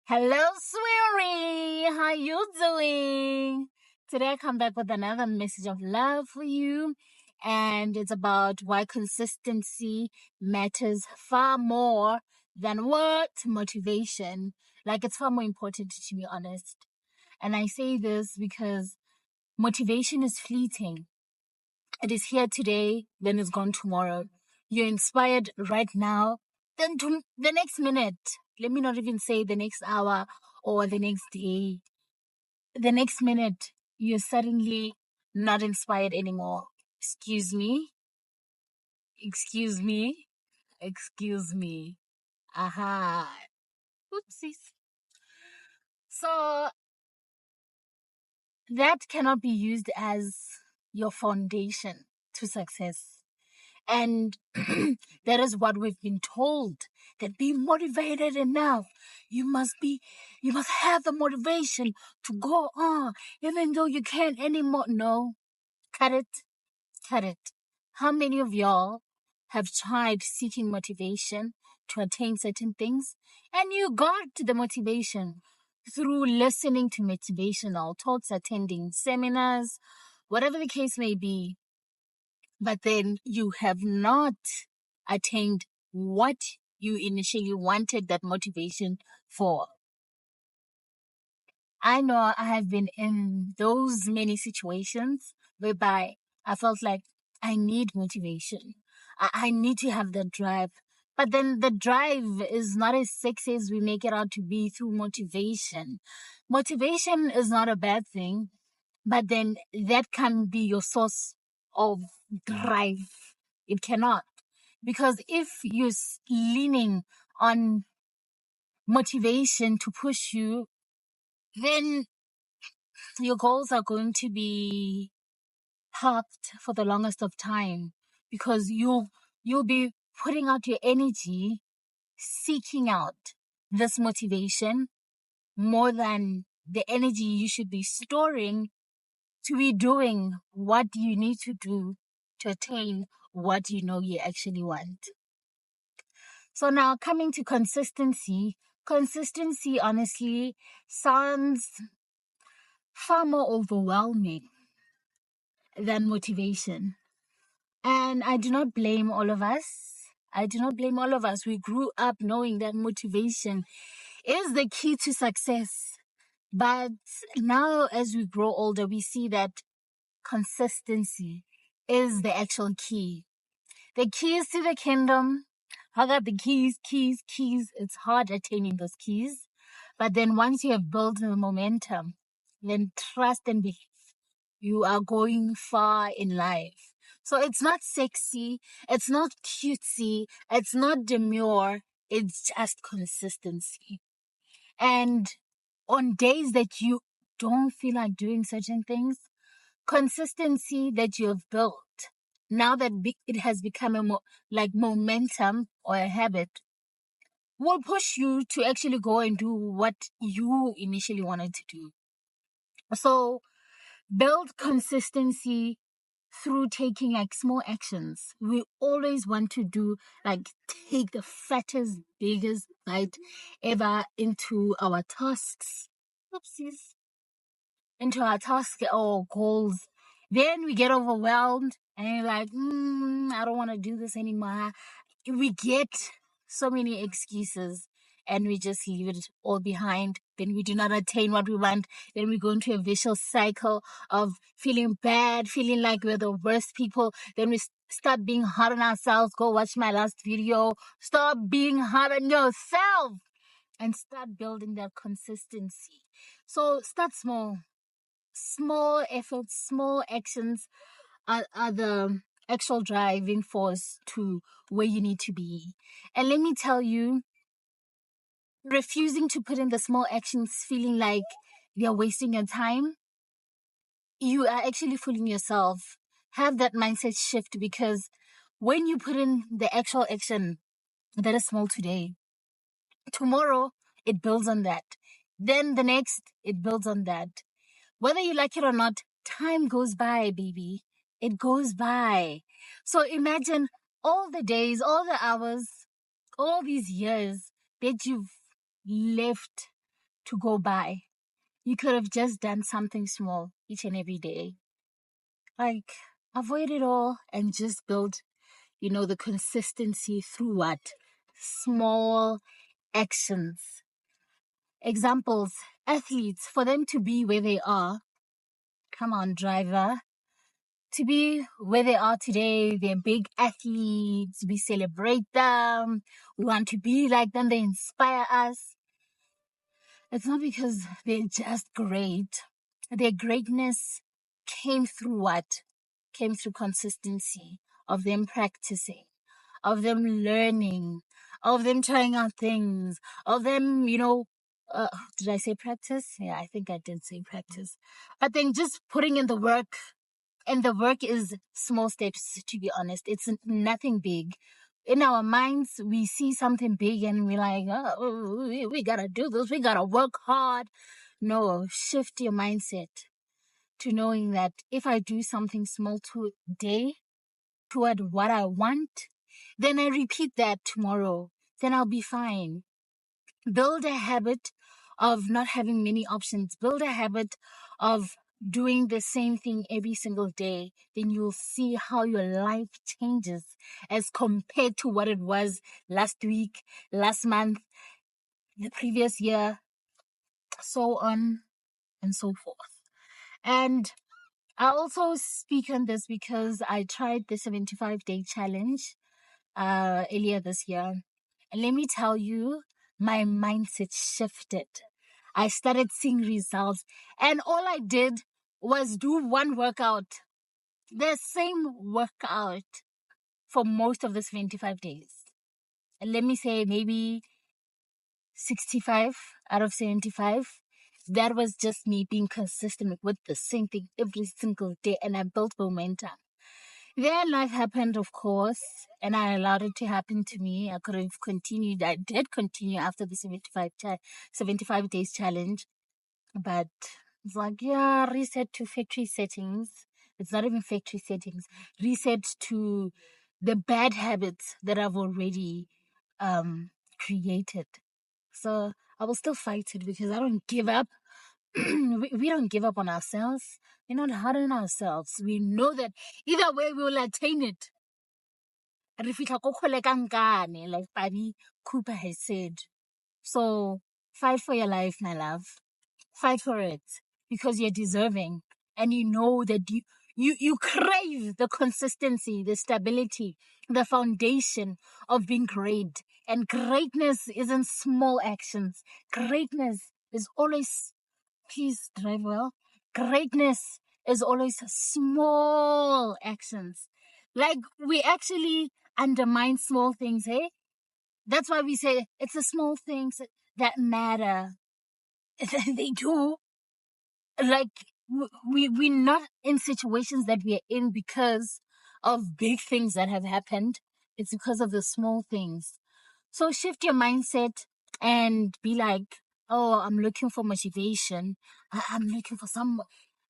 Hello, sweetie. How you doing? Today I come back with another message of love for you, and it's about why consistency matters far more than what motivation. Like it's far more important to be honest. And I say this because motivation is fleeting. It is here today, then it's gone tomorrow. You're inspired right now, then to the next minute. Let me not even say the next hour or the next day. The next minute, you're suddenly not inspired anymore. Excuse me? Excuse me? Excuse me. Aha. Oopsies. So that cannot be used as your foundation to success. And that is what we've been told, that be motivated enough. You must have the motivation to go on, even though you can't anymore. No, cut it, cut it. How many of y'all have tried seeking motivation to attain certain things and you got the motivation through listening to motivational talks, attending seminars, whatever the case may be, but then you have not attained what you initially wanted that motivation for. I know I have been in those many situations whereby I felt like I need motivation. I need to have that drive. But then the drive is not as sexy as we make it out to be through motivation. Motivation is not a bad thing, but then that can be your source of drive. It cannot. Because if you're leaning on motivation to push you, then your goals are going to be parked for the longest of time because you'll be putting out your energy seeking out this motivation more than the energy you should be storing to be doing what you need to do to attain what you know you actually want. So now coming to consistency honestly sounds far more overwhelming than motivation. And I do not blame all of us. I do not blame all of us. We grew up knowing that motivation is the key to success. But now, as we grow older, we see that consistency is the actual key. The keys to the kingdom. I got the keys. It's hard attaining those keys. But then once you have built the momentum, then trust and belief, you are going far in life. So it's not sexy, it's not cutesy, it's not demure, it's just consistency. And on days that you don't feel like doing certain things, consistency that you have built, now that it has become like momentum or a habit, will push you to actually go and do what you initially wanted to do. So build consistency through taking like small actions. We always want to do like take the fattest, biggest bite ever into our tasks. Oopsies. Into our tasks or goals. Then we get overwhelmed and you're like, I don't want to do this anymore. We get so many excuses and we just leave it all behind. Then we do not attain what we want. Then we go into a vicious cycle of feeling bad, feeling like we're the worst people. Then we start being hard on ourselves. Go watch my last video. Stop being hard on yourself and start building that consistency. So start small. Small efforts, small actions are the actual driving force to where you need to be. And let me tell you, refusing to put in the small actions, feeling like they're wasting your time, you are actually fooling yourself. Have that mindset shift because when you put in the actual action that is small today, tomorrow it builds on that. Then the next, it builds on that. Whether you like it or not, time goes by, baby. It goes by. So imagine all the days, all the hours, all these years that you've left to go by. You could have just done something small each and every day. Like, avoid it all and just build, the consistency through what? Small actions. Examples, athletes, for them to be where they are, come on, driver, to be where they are today, they're big athletes, we celebrate them, we want to be like them, they inspire us. It's not because they're just great. Their greatness came through what? Came through consistency, of them practicing, of them learning, of them trying out things, of them, did I say practice? Yeah, I think I did say practice. But then just putting in the work, and the work is small steps, to be honest. It's nothing big. In our minds, we see something big and we're like, oh, we gotta do this. We gotta work hard. No, shift your mindset to knowing that if I do something small today toward what I want, then I repeat that tomorrow. Then I'll be fine. Build a habit of not having many options. Build a habit of doing the same thing every single day. Then you'll see how your life changes as compared to what it was last week, last month, the previous year, so on and so forth. And I also speak on this because I tried the 75-day challenge earlier this year. And let me tell you, my mindset shifted. I started seeing results. And all I did was do one workout, the same workout for most of the 75 days. And let me say maybe 65 out of 75. That was just me being consistent with the same thing every single day. And I built momentum. Then life happened, of course, and I allowed it to happen to me. I could have continued. I did continue after the 75 days challenge. But it's like, yeah, reset to factory settings. It's not even factory settings. Reset to the bad habits that I've already created. So I will still fight it because I don't give up. we don't give up on ourselves. We're not hard on ourselves. We know that either way we will attain it. Like Paddy Cooper has said. So fight for your life, my love. Fight for it because you're deserving, and you know that you crave the consistency, the stability, the foundation of being great. And greatness isn't small actions. Greatness is always, please drive well. Greatness is always small actions. Like, we actually undermine small things, hey? That's why we say it's the small things that matter. They do. Like, we're not in situations that we're in because of big things that have happened. It's because of the small things. So shift your mindset and be like, oh, I'm looking for motivation. I'm looking for some.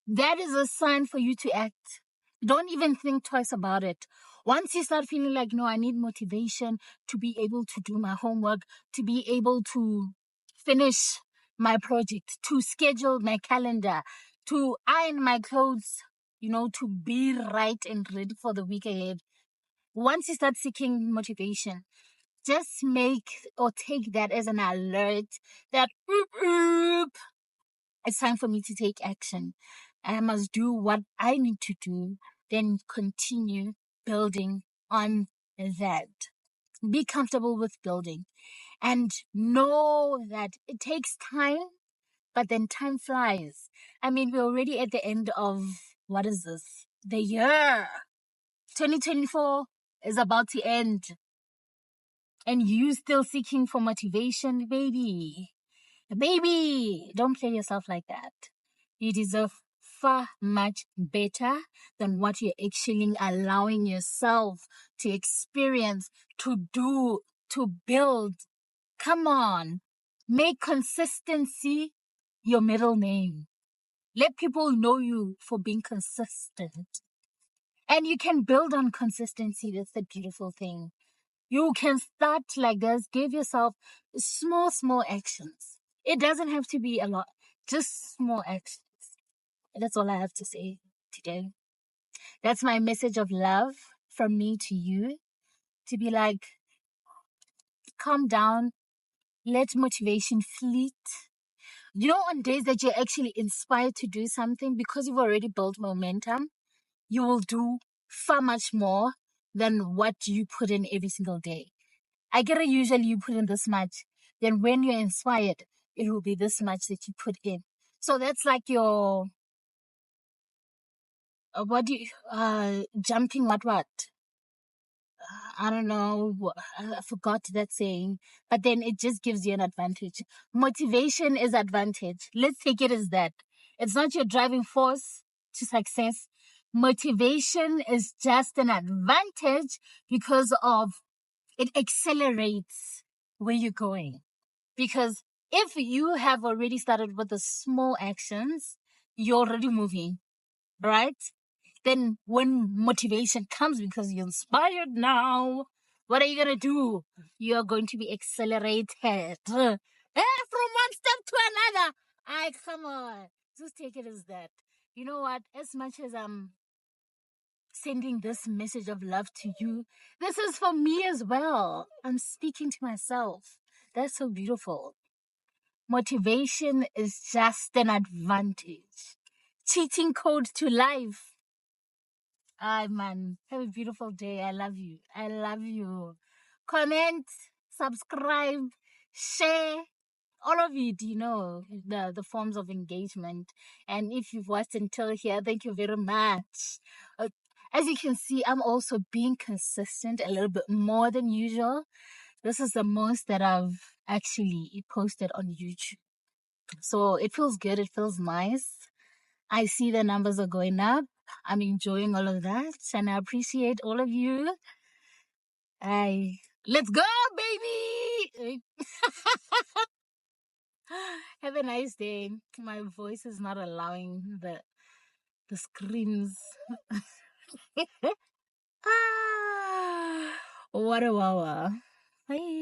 That is a sign for you to act. Don't even think twice about it. Once you start feeling like, no, I need motivation to be able to do my homework, to be able to finish my project, to schedule my calendar, to iron my clothes, to be right and ready for the week ahead. Once you start seeking motivation, just make or take that as an alert that it's time for me to take action. I must do what I need to do, then continue building on that. Be comfortable with building and know that it takes time, but then time flies. I mean, we're already at the end of, what is this? The year. 2024 is about to end. And you still seeking for motivation, baby. Baby, don't play yourself like that. You deserve far much better than what you're actually allowing yourself to experience, to do, to build. Come on. Make consistency your middle name. Let people know you for being consistent. And you can build on consistency. That's the beautiful thing. You can start like this. Give yourself small actions. It doesn't have to be a lot, just small actions. That's all I have to say today. That's my message of love from me to you, to be like, calm down, let motivation fleet. You know, on days that you're actually inspired to do something, because you've already built momentum, you will do far much more than what you put in every single day. I get it, usually you put in this much. Then when you're inspired, it will be this much that you put in. So that's like your, what do you, jumping what? I don't know. I forgot that saying, but then it just gives you an advantage. Motivation is advantage. Let's take it as that. It's not your driving force to success. Motivation is just an advantage because of it accelerates where you're going. Because if you have already started with the small actions, you're already moving, right? Then when motivation comes because you're inspired now, what are you going to do? You're going to be accelerated. From one step to another. Come on. Just take it as that. You know what? As much as I'm sending this message of love to you, this is for me as well. I'm speaking to myself. That's so beautiful. Motivation is just an advantage. Cheating code to life. Ay, man. Have a beautiful day. I love you. I love you. Comment, subscribe, share. All of it, you know, the forms of engagement. And if you've watched until here, thank you very much. As you can see, I'm also being consistent a little bit more than usual. This is the most that I've actually posted on YouTube. So it feels good. It feels nice. I see the numbers are going up. I'm enjoying all of that. And I appreciate all of you. Let's go, baby. Have a nice day. My voice is not allowing the screams. What a wawa. Bye.